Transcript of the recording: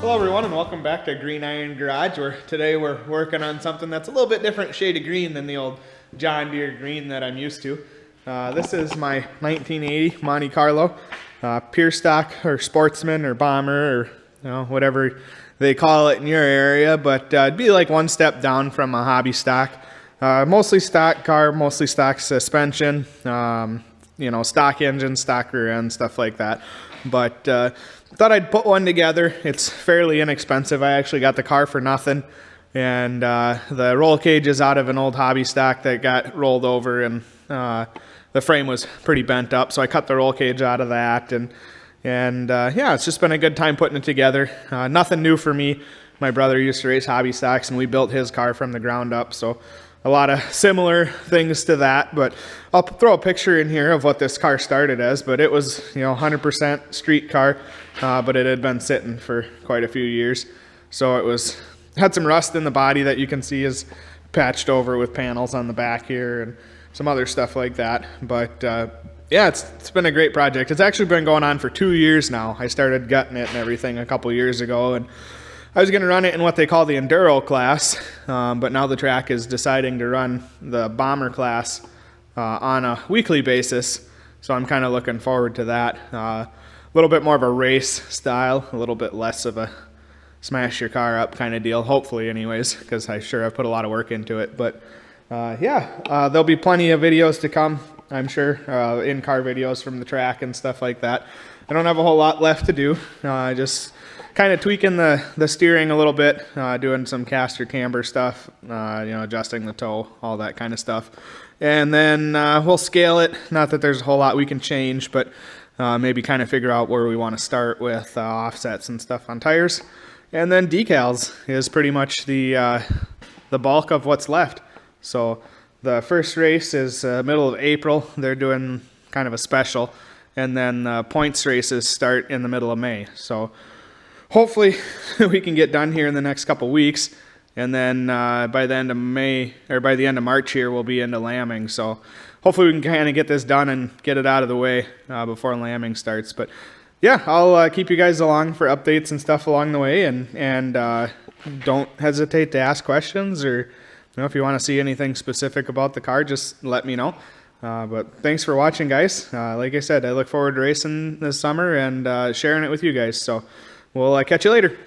Hello everyone and welcome back to Green Iron Garage, where today we're working on something that's a little bit different shade of green than the old John Deere green that I'm used to. This is my 1980 Monte Carlo Pure Stock or Sportsman or Bomber or whatever they call it in your area, but it'd be like one step down from a hobby stock. Mostly stock car, mostly stock suspension, stock engine, stock rear end, stuff like that. But thought I'd put one together. It's fairly inexpensive. I actually got the car for nothing, and the roll cage is out of an old hobby stock that got rolled over, and the frame was pretty bent up, so I cut the roll cage out of that, and it's just been a good time putting it together. Nothing new for me. My brother used to race hobby stocks, and we built his car from the ground up, so a lot of similar things to that. But I'll throw a picture in here of what this car started as, but it was 100% street car, but it had been sitting for quite a few years, so it had some rust in the body that you can see is patched over with panels on the back here and some other stuff like that. But it's been a great project. It's actually been going on for 2 years now. I started gutting it and everything a couple years ago, and I was going to run it in what they call the Enduro class, but now the track is deciding to run the Bomber class on a weekly basis, so I'm kind of looking forward to that. A little bit more of a race style, a little bit less of a smash your car up kind of deal, hopefully anyways, because I sure have put a lot of work into it. But there'll be plenty of videos to come, I'm sure, in-car videos from the track and stuff like that. I don't have a whole lot left to do, just kind of tweaking the steering a little bit, doing some caster camber stuff, adjusting the toe, all that kind of stuff. And then we'll scale it. Not that there's a whole lot we can change, but maybe kind of figure out where we want to start with offsets and stuff on tires. And then decals is pretty much the bulk of what's left. So the first race is middle of April. They're doing kind of a special. And then the points races start in the middle of May. So hopefully we can get done here in the next couple weeks, and then by the end of May, or by the end of March here, we'll be into lambing. So hopefully we can kind of get this done and get it out of the way before lambing starts. But yeah, I'll keep you guys along for updates and stuff along the way, and don't hesitate to ask questions, or if you want to see anything specific about the car, just let me know. But thanks for watching, guys. Like I said, I look forward to racing this summer and sharing it with you guys. So we'll catch you later.